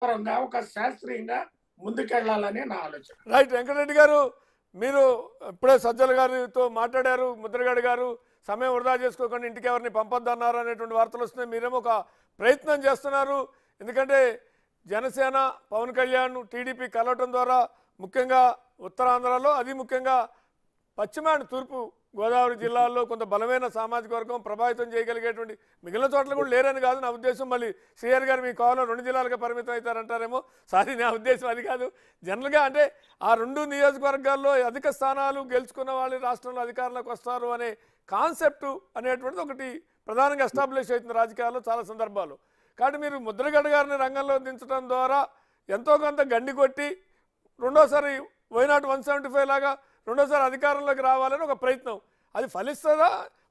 పరంగా ఒక శాస్త్రీయంగా ముందుకెళ్లాలని నా ఆలోచన. రైట్. వెంకటరెడ్డి గారు, మీరు ఇప్పుడే సజ్జల గారితో మాట్లాడారు. ముద్రగడ గారు సమయం వృధా చేసుకోకుండా ఇంటికి ఎవరిని పంపొద్దన్నారు అనేటువంటి వార్తలు వస్తున్నాయి. మీరేమో ఒక ప్రయత్నం చేస్తున్నారు. ఎందుకంటే జనసేన పవన్ కళ్యాణ్ టీడీపీ కలవటం ద్వారా ముఖ్యంగా ఉత్తరాంధ్రలో, అది ముఖ్యంగా పశ్చిమ అండ్ తూర్పు గోదావరి జిల్లాల్లో కొంత బలమైన సామాజిక వర్గం ప్రభావితం చేయగలిగేటువంటి మిగిలిన చోట్ల కూడా లేరని కాదు నా ఉద్దేశం. మళ్ళీ శ్రీహరి గారు మీ కావాలో 2 జిల్లాలుగా పరిమితం అవుతారంటారేమో. సారీ, నా ఉద్దేశం అది కాదు. జనరల్గా అంటే ఆ 2 నియోజకవర్గాల్లో అధిక స్థానాలు గెలుచుకున్న వాళ్ళు రాష్ట్రంలో అధికారంలోకి వస్తారు అనే కాన్సెప్టు అనేటువంటిది ఒకటి ప్రధానంగా ఎస్టాబ్లిష్ అవుతుంది రాజకీయాల్లో చాలా సందర్భాలు. కాబట్టి మీరు ముద్రగడ గారిని రంగంలో దించడం ద్వారా ఎంతో కొంత గండి కొట్టి రెండోసారి వైనాట్ 175 లాగా రెండోసారి అధికారంలోకి రావాలని ఒక ప్రయత్నం. అది ఫలిస్తుందా?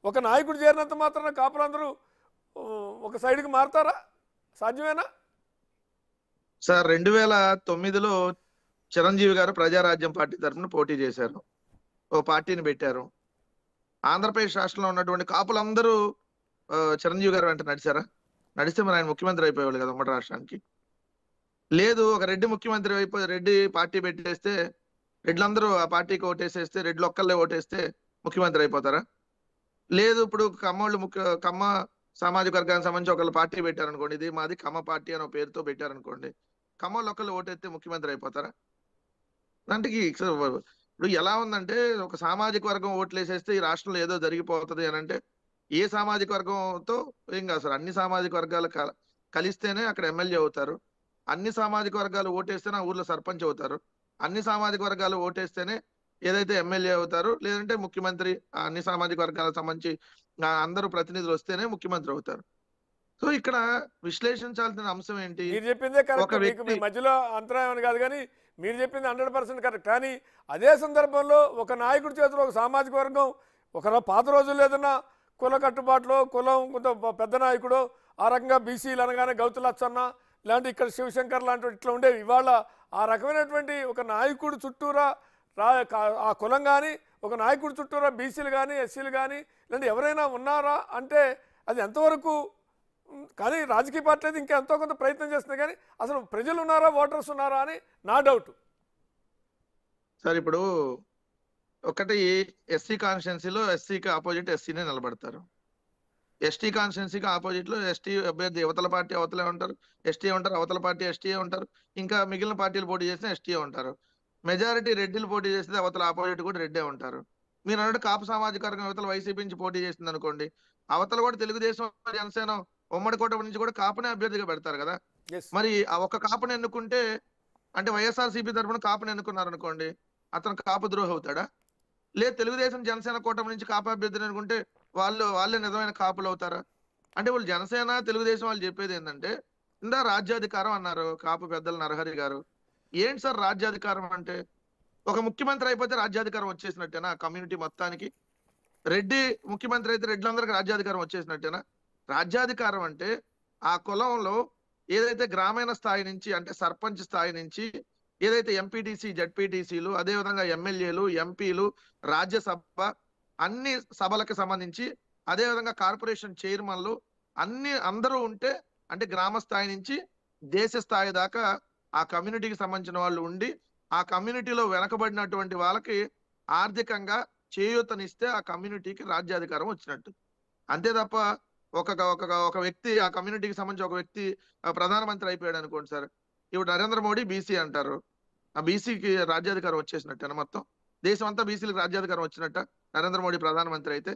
ఒక నాయకుడు చేరినంత మాత్రాన కాపులందరూ ఒక సైడ్కి మారుతారా? సాధ్యమేనా? సార్ 2009లో చిరంజీవి గారు ప్రజారాజ్యం పార్టీ తరఫున పోటీ చేశారు. ఓ పార్టీని పెట్టారు. ఆంధ్రప్రదేశ్ రాష్ట్రంలో ఉన్నటువంటి కాపులందరూ చిరంజీవి గారు వెంట నడిచారా? నడిస్తే మరి ఆయన ముఖ్యమంత్రి అయిపోయేవాళ్ళు కదా ఉమ్మడి రాష్ట్రానికి. లేదు, ఒక రెడ్డి ముఖ్యమంత్రి అయిపోయి రెడ్డి పార్టీ పెట్టేస్తే రెడ్లందరూ ఆ పార్టీకి ఓటేసేస్తే రెడ్లు ఒక్కళ్ళే ఓటేస్తే ముఖ్యమంత్రి అయిపోతారా? లేదు, ఇప్పుడు కమ్మ సామాజిక వర్గానికి సంబంధించి ఒకళ్ళు పార్టీ పెట్టారనుకోండి, ఇది మాది కమ్మ పార్టీ అనే పేరుతో పెట్టారనుకోండి, కమ్మలు ఒక్కళ్ళు ఓటేస్తే ముఖ్యమంత్రి అయిపోతారా? అంటే ఇప్పుడు ఎలా ఉందంటే ఒక సామాజిక వర్గం ఓట్లేసేస్తే ఈ రాష్ట్రంలో ఏదో జరిగిపోతుంది అని అంటే ఏ సామాజిక వర్గంతో ఏం కాదు సార్. అన్ని సామాజిక వర్గాలు కలిస్తేనే అక్కడ ఎమ్మెల్యే అవుతారు. అన్ని సామాజిక వర్గాలు ఓటేస్తేనే ఆ ఊర్లో సర్పంచ్ అవుతారు. అన్ని సామాజిక వర్గాలు ఓటేస్తేనే ఏదైతే ఎమ్మెల్యే అవుతారు, లేదంటే ముఖ్యమంత్రి. అన్ని సామాజిక వర్గాలకు సంబంధించి అందరూ ప్రతినిధులు వస్తేనే ముఖ్యమంత్రి అవుతారు. సో ఇక్కడ విశ్లేషించాల్సిన అంశం ఏంటి? మీరు చెప్పిందే ఒక కరెక్ట్. మీకు మీ వ్యక్తి మధ్యలో అంతరాయం అని కాదు, కానీ మీరు చెప్పింది 100% కరెక్ట్. కానీ అదే సందర్భంలో ఒక నాయకుడి చేతిలో ఒక సామాజిక వర్గం ఒక పాత రోజుల్లో ఏదన్నా కుల కట్టుబాటులో కులం కొంత పెద్ద నాయకుడు ఆ రకంగా బీసీలు అనగానే గౌతు లచ్చన్న ఇలాంటి ఇక్కడ శివశంకర్ లాంటి ఇట్లా ఉండేవి. ఇవాళ ఆ రకమైనటువంటి ఒక నాయకుడు చుట్టూరా ఆ కులం కానీ ఒక నాయకుడి చుట్టూరా బీసీలు కానీ ఎస్సీలు కానీ ఇలాంటి ఎవరైనా ఉన్నారా అంటే అది ఎంతవరకు? కానీ రాజకీయ పార్టీ అయితే ఇంకా ఎంతో కొంత ప్రయత్నం చేస్తుంది, కానీ అసలు ప్రజలు ఉన్నారా, ఓటర్స్ ఉన్నారా అని నా డౌట్. సార్ ఇప్పుడు ఒకటి ఎస్సీ కాన్స్టిట్యున్సీలో ఎస్సీకి ఆపోజిట్ ఎస్సీనే నిలబడతారు. ఎస్టీ కాన్స్టిట్యున్సీకి ఆపోజిట్ లో ఎస్టీ అభ్యర్థి అవతల పార్టీ అవతలే ఉంటారు, ఎస్టీ ఉంటారు, అవతల పార్టీ ఎస్టీ ఉంటారు, ఇంకా మిగిలిన పార్టీలు పోటీ చేస్తే ఎస్టీ ఉంటారు. మెజారిటీ రెడ్డిలు పోటీ చేస్తే అవతల ఆపోజిట్ కూడా రెడ్డే ఉంటారు. మీరు అన్నట్టు కాపు సామాజిక వర్గం అవతల వైసీపీ నుంచి పోటీ చేసింది అనుకోండి, అవతల కూడా తెలుగుదేశం జనసేన ఉమ్మడి కోట నుంచి కూడా కాపునే అభ్యర్థిగా పెడతారు కదా. మరి ఆ ఒక్క కాపుని ఎన్నుకుంటే అంటే వైఎస్ఆర్సీపీ తరఫున కాపుని ఎన్నుకున్నారు అనుకోండి, అతను కాపు ద్రోహి అవుతాడా? లేదు, తెలుగుదేశం జనసేన కూటమి నుంచి కాపు అభ్యర్థిని అనుకుంటే వాళ్ళే నిజమైన కాపులు అవుతారా? అంటే వాళ్ళు జనసేన తెలుగుదేశం వాళ్ళు చెప్పేది ఏంటంటే ఇందా రాజ్యాధికారం అన్నారు కాపు పెద్దలు నరహరి గారు. ఏంటి సార్ రాజ్యాధికారం అంటే? ఒక ముఖ్యమంత్రి అయిపోతే రాజ్యాధికారం వచ్చేసినట్టేనా కమ్యూనిటీ మొత్తానికి? రెడ్డి ముఖ్యమంత్రి అయితే రెడ్లందరికీ రాజ్యాధికారం వచ్చేసినట్టేనా? రాజ్యాధికారం అంటే ఆ కులంలో ఏదైతే గ్రామీణ స్థాయి నుంచి అంటే సర్పంచ్ స్థాయి నుంచి ఏదైతే ఎంపీటీసీ జడ్పీటీసీలు అదేవిధంగా ఎమ్మెల్యేలు ఎంపీలు రాజ్యసభ అన్ని సభలకు సంబంధించి అదేవిధంగా కార్పొరేషన్ చైర్మన్లు అందరూ ఉంటే అంటే గ్రామ స్థాయి నుంచి దేశ స్థాయి దాకా ఆ కమ్యూనిటీకి సంబంధించిన వాళ్ళు ఉండి ఆ కమ్యూనిటీలో వెనకబడినటువంటి వాళ్ళకి ఆర్థికంగా చేయూతనిస్తే ఆ కమ్యూనిటీకి రాజ్యాధికారం వచ్చినట్టు. అంతే తప్ప ఒక వ్యక్తి ఆ కమ్యూనిటీకి సంబంధించి ఒక వ్యక్తి ప్రధానమంత్రి అయిపోయాడు అనుకోండి సార్. ఇప్పుడు నరేంద్ర మోడీ బీసీ అంటారు, ఆ బీసీకి రాజ్యాధికారం వచ్చేసినట్టు మొత్తం దేశం అంతా బీసీలకు రాజ్యాధికారం వచ్చినట్ట నరేంద్ర మోడీ ప్రధానమంత్రి అయితే?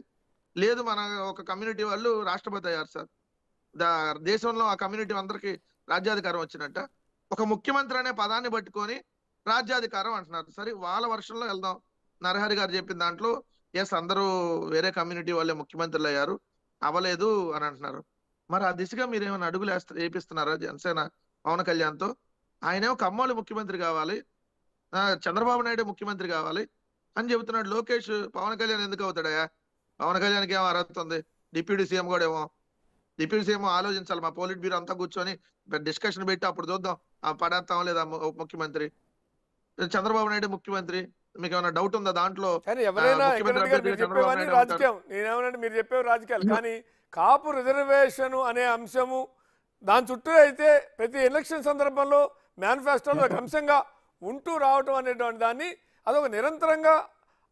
లేదు, మన ఒక కమ్యూనిటీ వాళ్ళు రాష్ట్రపతి అయ్యారు సార్, దేశంలో ఆ కమ్యూనిటీ అందరికి రాజ్యాధికారం వచ్చినట్ట? ఒక ముఖ్యమంత్రి అనే పదాన్ని పట్టుకొని రాజ్యాధికారం అంటున్నారు. సరే, వాళ్ళ వర్షంలో వెళ్దాం. నరహరి గారు చెప్పిన దాంట్లో ఎస్ అందరూ వేరే కమ్యూనిటీ వాళ్ళే ముఖ్యమంత్రులు అయ్యారు, అవ్వలేదు అని అంటున్నారు. మరి ఆ దిశగా మీరు ఏమైనా అడుగులు వేపిస్తున్నారా జనసేన పవన్ కళ్యాణ్తో? ఆయనేమో కమ్మోళ్ళు ముఖ్యమంత్రి కావాలి, చంద్రబాబు నాయుడు ముఖ్యమంత్రి కావాలి అని చెబుతున్నాడు. లోకేష్ పవన్ కళ్యాణ్ ఎందుకు అవుతాడయా? పవన్ కళ్యాణ్కి ఏమో అర్హత ఉంది, డిప్యూటీ సీఎం కూడా ఏమో. డిప్యూటీ సీఎం ఆలోచించాలి, మా పోలిట్ బ్యూరో అంతా కూర్చొని డిస్కషన్ పెట్టి అప్పుడు చూద్దాం ఆ పడేస్తాం లేదా ముఖ్యమంత్రి. చంద్రబాబు నాయుడు ముఖ్యమంత్రి, మీకు ఏమైనా డౌట్ ఉందా దాంట్లో? ఎవరైనా రాజకీయం నేనేమన్నా మీరు చెప్పేవి రాజకీయాలు, కానీ కాపు రిజర్వేషన్ అనే అంశము దాని చుట్టూ అయితే ప్రతి ఎలక్షన్ సందర్భంలో మేనిఫెస్టోలో ఒక అంశంగా ఉంటూ రావటం అనేటువంటి దాన్ని అదొక నిరంతరంగా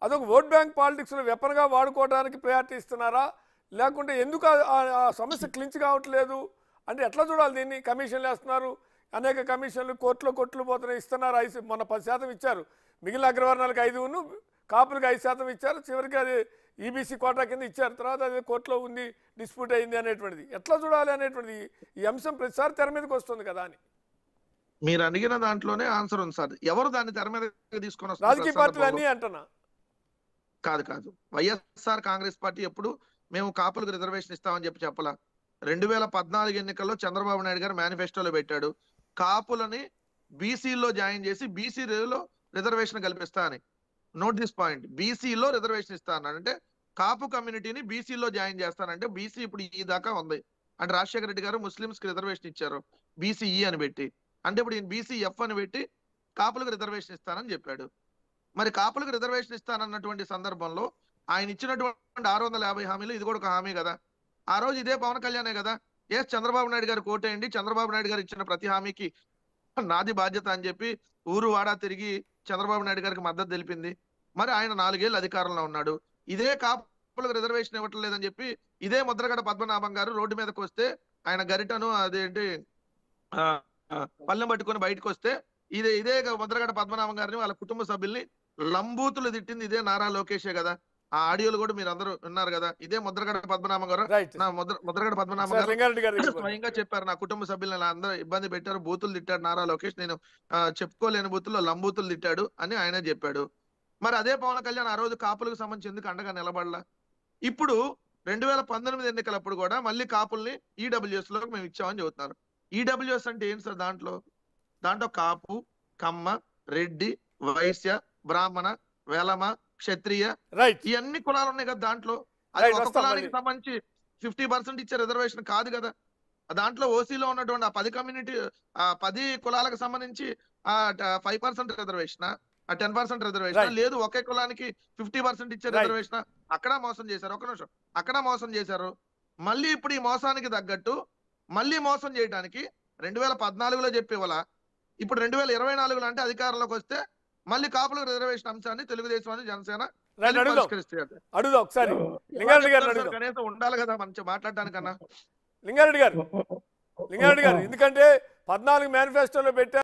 అదొక ఓట్ బ్యాంక్ పాలిటిక్స్లో వెపన్గా వాడుకోవడానికి ప్రయారిటీ ఇస్తున్నారా, లేకుంటే ఎందుకు ఆ సమస్య క్లించ్ కావట్లేదు అంటే ఎట్లా చూడాలి దీన్ని? కమిషన్లు వేస్తున్నారు, అనేక కమిషన్లు కోట్లు పోతున్నాయి, ఇస్తున్నారు. మొన్న 10% ఇచ్చారు, మిగిలిన అగ్రవర్ణాలకు 5%, కాపులకు 5% ఇచ్చారు. చివరికి అది ఈబీసీ కోటా కింద ఇచ్చారు. తర్వాత అది కోర్టులో ఉంది, డిస్ప్యూట్ అయింది అనేటువంటిది ఎట్లా చూడాలి అనేటువంటిది ఈ అంశం ప్రతిసారి తెర మీదకి వస్తుంది కదా అని. మీరు అడిగిన దాంట్లోనే ఆన్సర్ ఉంది సార్. ఎవరు దాన్ని తెర మీద తీసుకొని రాజకీయ పార్టీలు అన్నీ అంటున్నా. కాదు. వైఎస్ఆర్ కాంగ్రెస్ పార్టీ ఎప్పుడు మేము కాపులకు రిజర్వేషన్ ఇస్తామని చెప్పాలా? 2014 ఎన్నికల్లో చంద్రబాబు నాయుడు గారు మేనిఫెస్టోలో పెట్టాడు, కాపులని బీసీలో జాయిన్ చేసి బీసీలో రిజర్వేషన్ కల్పిస్తా అని. నోట్ దిస్ పాయింట్, బీసీలో రిజర్వేషన్ ఇస్తా అన్నాడు. అంటే కాపు కమ్యూనిటీని బీసీలో జాయిన్ చేస్తానంటే బీసీ ఇప్పుడు ఈ దాకా ఉంది అంటే రాజశేఖర రెడ్డి గారు ముస్లింస్ కి రిజర్వేషన్ ఇచ్చారు బీసీఈ అని పెట్టి, అంటే ఇప్పుడు ఈయన బీసీఎఫ్ అని పెట్టి కాపులకు రిజర్వేషన్ ఇస్తానని చెప్పాడు. మరి కాపులకు రిజర్వేషన్ ఇస్తానన్నటువంటి సందర్భంలో ఆయన ఇచ్చినటువంటి 650 హామీలు ఇది కూడా ఒక హామీ కదా. ఆ రోజు ఇదే పవన్ కళ్యాణే కదా చంద్రబాబు నాయుడు గారు కోటేయండి, చంద్రబాబు నాయుడు గారు ఇచ్చిన ప్రతి హామీకి నాది బాధ్యత అని చెప్పి ఊరు వాడా తిరిగి చంద్రబాబు నాయుడు గారికి మద్దతు తెలిపింది. మరి ఆయన 4 ఏళ్ళు అధికారంలో ఉన్నాడు, ఇదే కాపులకు రిజర్వేషన్ ఇవ్వటం లేదని చెప్పి ఇదే ముద్రగడ పద్మనాభం గారు రోడ్డు మీదకి వస్తే ఆయన గరిటను అదేంటి పళ్ళెం పట్టుకొని బయటకు వస్తే ఇదే ముద్రగడ పద్మనాభం గారిని వాళ్ళ కుటుంబ సభ్యుల్ని లంబూతులు తిట్టింది ఇదే నారా లోకేషే కదా. ఆ ఆడియోలు కూడా మీరు అందరూ విన్నారు కదా. ఇదే ముద్రగడ పద్మనాభం గారు ముద్రగడ పద్మనాభం గారు స్వయంగా చెప్పారు, నా కుటుంబ సభ్యులను అందరూ ఇబ్బంది పెట్టారు, బూతులు తిట్టాడు నారా లోకేష్, నేను చెప్పుకోలేని బూతుల్లో లంబూతులు తిట్టాడు అని ఆయనే చెప్పాడు. మరి అదే పవన్ కళ్యాణ్ ఆ రోజు కాపులకు సంబంధించి ఎందుకు అండగా నిలబడలా? ఇప్పుడు 2019 ఎన్నికలప్పుడు కూడా మళ్ళీ కాపుల్ని ఈడబ్ల్యూఎస్ లో మేము ఇచ్చామని చెబుతున్నారు. ఈడబ్ల్యూఎస్ అంటే ఏంటి సార్? దాంట్లో కాపు, కమ్మ, రెడ్డి, వైశ్య, బ్రాహ్మణ, వెలమ, క్షత్రియ ఇవన్నీ కులాలు ఉన్నాయి కదా దాంట్లో. అది ఒక కులానికి సంబంధించి 50% ఇచ్చే రిజర్వేషన్ కాదు కదా. దాంట్లో ఓసీలో ఉన్నటువంటి ఆ 10 కులాలకు సంబంధించి 5% రిజర్వేషన్, 10% రిజర్వేషన్ లేదు. ఒకే కులానికి 50% ఇచ్చే రిజర్వేషన్. అక్కడ మోసం చేశారు. ఒక నిమిషం, అక్కడ మోసం చేశారు. మళ్ళీ ఇప్పుడు ఈ మోసానికి తగ్గట్టు మళ్ళీ మోసం చేయడానికి 2014లో చెప్పేవాళ్ళ ఇప్పుడు 2024 అంటే అధికారంలోకి వస్తే మళ్ళీ కాపులకు రిజర్వేషన్ అంశాన్ని తెలుగుదేశం అని జనసేన అడుగుదాం ఒకసారి. లింగారెడ్డి గారు కనీసం ఉండాలి కదా మంచి మాట్లాడటానికన్నా. లింగారెడ్డి గారు ఎందుకంటే 14 మేనిఫెస్టోలో పెట్టారు.